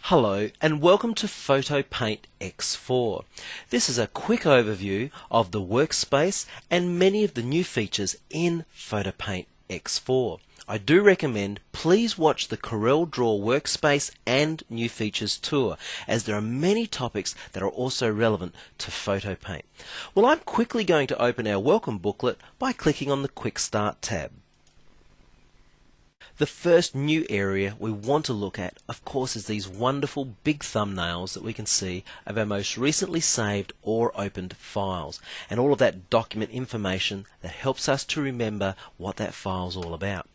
Hello and welcome to PhotoPaint X4. This is a quick overview of the workspace and many of the new features in PhotoPaint X4. I do recommend please watch the CorelDRAW workspace and new features tour, as there are many topics that are also relevant to PhotoPaint. Well, I'm quickly going to open our welcome booklet by clicking on the Quick Start tab. The first new area we want to look at, of course, is these wonderful big thumbnails that we can see of our most recently saved or opened files, and all of that document information that helps us to remember what that file's all about.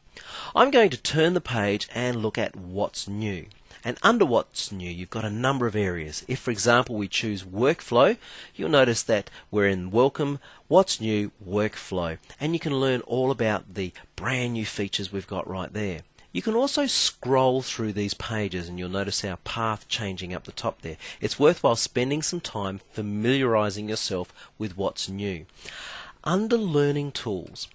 I'm going to turn the page and look at what's new. And under what's new, you've got a number of areas. If, for example, we choose workflow, you'll notice that we're in welcome, what's new, workflow. And you can learn all about the brand new features we've got right there. You can also scroll through these pages and you'll notice our path changing up the top there. It's worthwhile spending some time familiarizing yourself with what's new. Under learning tools,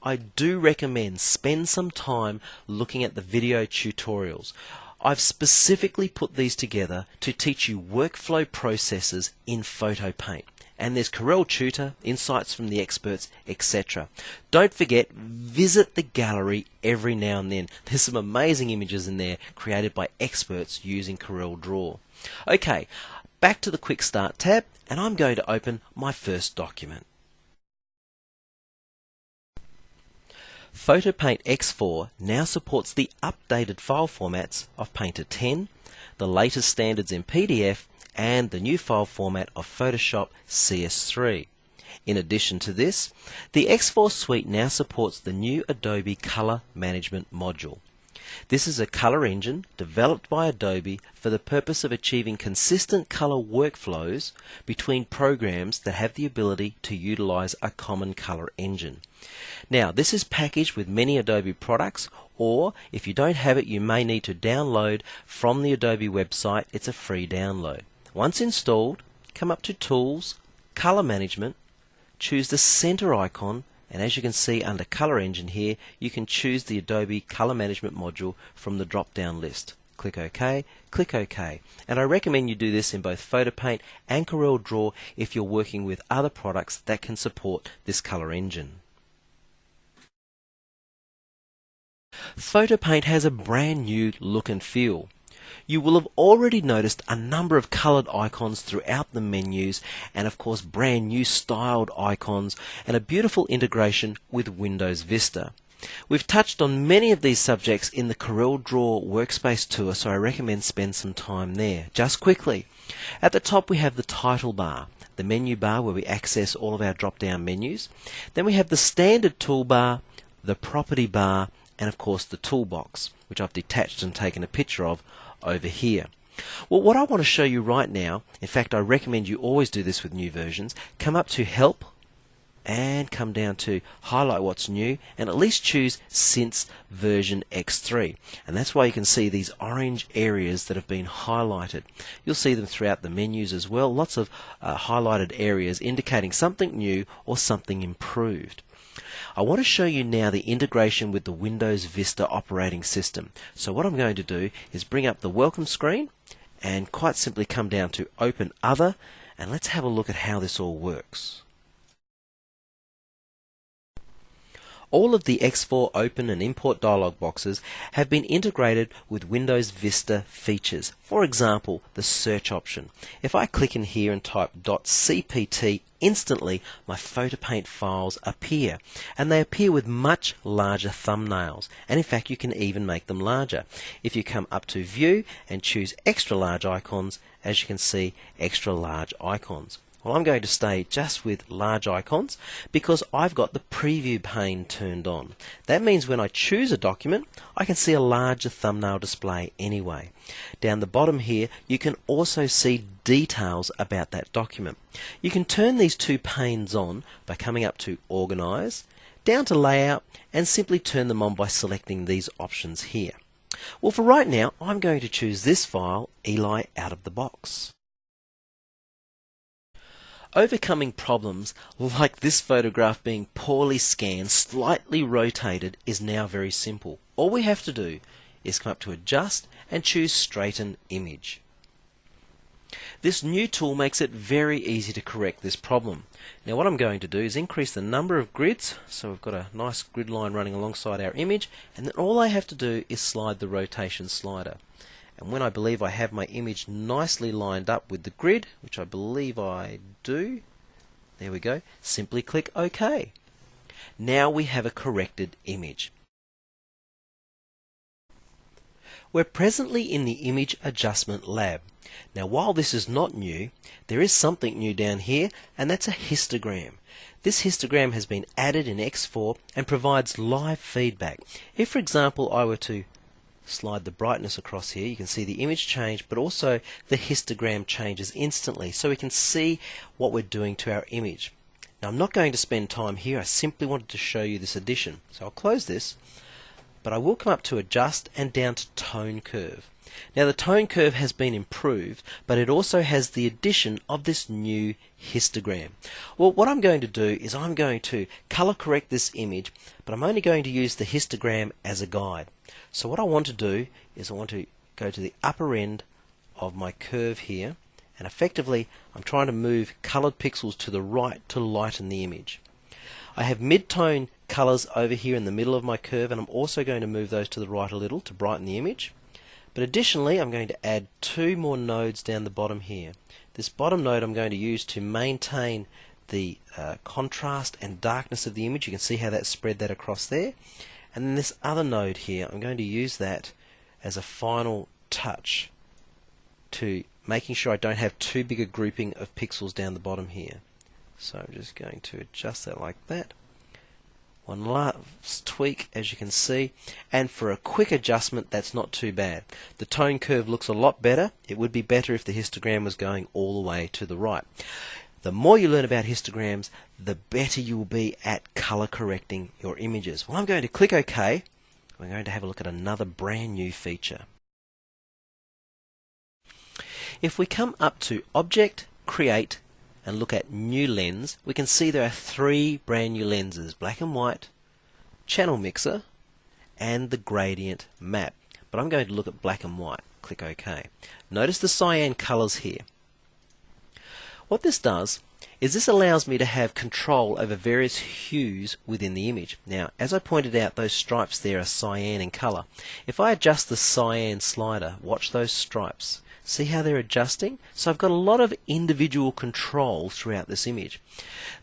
I do recommend spend some time looking at the video tutorials. I've specifically put these together to teach you workflow processes in PhotoPaint. And there's Corel Tutor, insights from the experts, etc. Don't forget, visit the gallery every now and then. There's some amazing images in there created by experts using CorelDRAW. Okay, back to the Quick Start tab, and I'm going to open my first document. PhotoPaint X4 now supports the updated file formats of Painter 10, the latest standards in PDF, and the new file format of Photoshop CS3. In addition to this, the X4 suite now supports the new Adobe Color Management module. This is a color engine developed by Adobe for the purpose of achieving consistent color workflows between programs that have the ability to utilize a common color engine. Now, this is packaged with many Adobe products, or if you don't have it, you may need to download from the Adobe website. It's a free download. Once installed, come up to Tools, Color Management, choose the center icon, and as you can see under Color Engine here, you can choose the Adobe Color Management module from the drop-down list. Click OK, click OK. And I recommend you do this in both PhotoPaint and CorelDRAW if you're working with other products that can support this color engine. PhotoPaint has a brand new look and feel. You will have already noticed a number of colored icons throughout the menus, and of course brand new styled icons and a beautiful integration with Windows Vista. We've touched on many of these subjects in the CorelDRAW workspace tour, so I recommend spend some time there. Just quickly, at the top we have the title bar, the menu bar where we access all of our drop-down menus. Then we have the standard toolbar, the property bar, and of course the toolbox, which I've detached and taken a picture of over here. Well, what I want to show you right now, in fact I recommend you always do this with new versions, come up to Help and come down to Highlight What's New and at least choose Since version X3. And that's why you can see these orange areas that have been highlighted. You'll see them throughout the menus as well, lots of highlighted areas indicating something new or something improved. I want to show you now the integration with the Windows Vista operating system. So what I'm going to do is bring up the welcome screen and quite simply come down to Open Other, and let's have a look at how this all works. All of the X4 open and import dialog boxes have been integrated with Windows Vista features. For example, the search option. If I click in here and type .cpt, instantly my PhotoPaint files appear, and they appear with much larger thumbnails, and in fact you can even make them larger. If you come up to View and choose Extra Large Icons, as you can see, extra large icons. Well, I'm going to stay just with large icons because I've got the preview pane turned on. That means when I choose a document, I can see a larger thumbnail display anyway. Down the bottom here, you can also see details about that document. You can turn these two panes on by coming up to Organize, down to Layout, and simply turn them on by selecting these options here. Well, for right now, I'm going to choose this file, Eli, out of the box. Overcoming problems like this photograph being poorly scanned, slightly rotated, is now very simple. All we have to do is come up to Adjust and choose Straighten Image. This new tool makes it very easy to correct this problem. Now what I'm going to do is increase the number of grids, so we've got a nice grid line running alongside our image, and then all I have to do is slide the rotation slider. And when I believe I have my image nicely lined up with the grid, which I believe I do, there we go, simply click OK. Now we have a corrected image. We're presently in the Image Adjustment Lab. Now while this is not new, there is something new down here, and that's a histogram. This histogram has been added in X4 and provides live feedback. If, for example, I were to slide the brightness across here, you can see the image change, but also the histogram changes instantly, so we can see what we're doing to our image. Now I'm not going to spend time here, I simply wanted to show you this addition. So I'll close this, but I will come up to Adjust and down to Tone Curve. Now the tone curve has been improved, but it also has the addition of this new histogram. Well, what I'm going to do is I'm going to color correct this image, but I'm only going to use the histogram as a guide. So what I want to do is I want to go to the upper end of my curve here, and effectively I'm trying to move colored pixels to the right to lighten the image. I have mid-tone colors over here in the middle of my curve, and I'm also going to move those to the right a little to brighten the image. But additionally, I'm going to add two more nodes down the bottom here. This bottom node I'm going to use to maintain the contrast and darkness of the image. You can see how that spread that across there. And then this other node here, I'm going to use that as a final touch to making sure I don't have too big a grouping of pixels down the bottom here. So I'm just going to adjust that like that. One last tweak, as you can see, and for a quick adjustment that's not too bad. The tone curve looks a lot better. It would be better if the histogram was going all the way to the right. The more you learn about histograms, the better you will be at color correcting your images. Well, I'm going to click OK. We're going to have a look at another brand new feature. If we come up to Object, Create, and look at New Lens, we can see there are three brand new lenses: black and white, channel mixer, and the gradient map. But I'm going to look at black and white. Click OK. Notice the cyan colors here. What this does is this allows me to have control over various hues within the image. Now, as I pointed out, those stripes there are cyan in color. If I adjust the cyan slider, watch those stripes. See how they're adjusting? So I've got a lot of individual control throughout this image.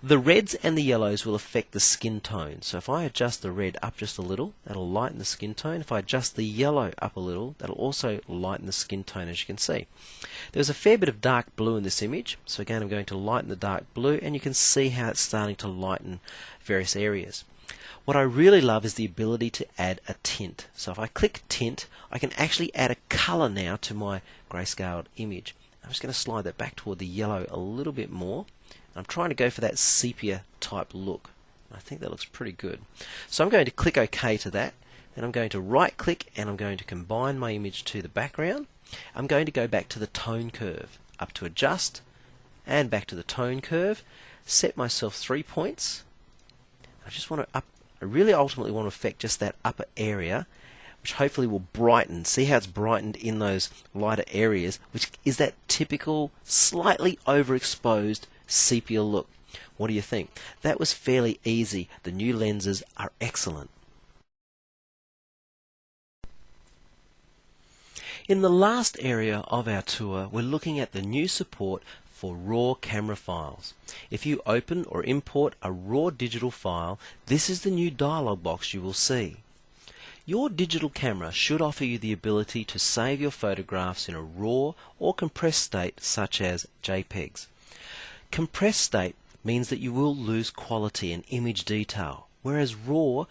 The reds and the yellows will affect the skin tone. So if I adjust the red up just a little, that'll lighten the skin tone. If I adjust the yellow up a little, that'll also lighten the skin tone, as you can see. There's a fair bit of dark blue in this image. So again, I'm going to lighten the dark blue, and you can see how it's starting to lighten various areas. What I really love is the ability to add a tint. So if I click tint, I can actually add a color now to my grayscaled image. I'm just going to slide that back toward the yellow a little bit more. I'm trying to go for that sepia type look. I think that looks pretty good. So I'm going to click OK to that. Then I'm going to right click and I'm going to combine my image to the background. I'm going to go back to the tone curve, up to Adjust, and back to the tone curve. Set myself 3 points. I really ultimately want to affect just that upper area, which hopefully will brighten. See how it's brightened in those lighter areas, which is that typical, slightly overexposed sepia look. What do you think? That was fairly easy. The new lenses are excellent. In the last area of our tour, we're looking at the new support for raw camera files. If you open or import a raw digital file, this is the new dialog box you will see. Your digital camera should offer you the ability to save your photographs in a raw or compressed state, such as JPEGs. Compressed state means that you will lose quality and image detail, whereas raw,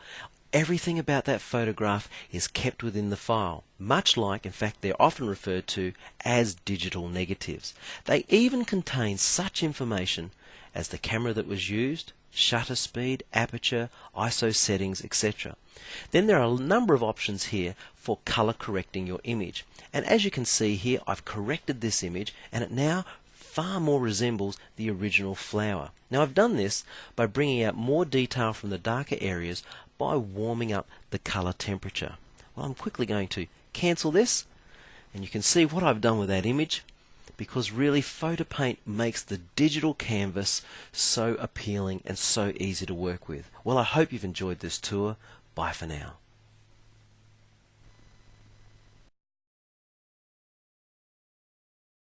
everything about that photograph is kept within the file, much like, in fact, they're often referred to as digital negatives. They even contain such information as the camera that was used, shutter speed, aperture, ISO settings, etc. Then there are a number of options here for color correcting your image. And as you can see here, I've corrected this image and it now far more resembles the original flower. Now I've done this by bringing out more detail from the darker areas by warming up the color temperature. Well, I'm quickly going to cancel this, And you can see what I've done with that image, because really PhotoPaint makes the digital canvas so appealing and so easy to work with. Well, I hope you've enjoyed this tour. Bye for now.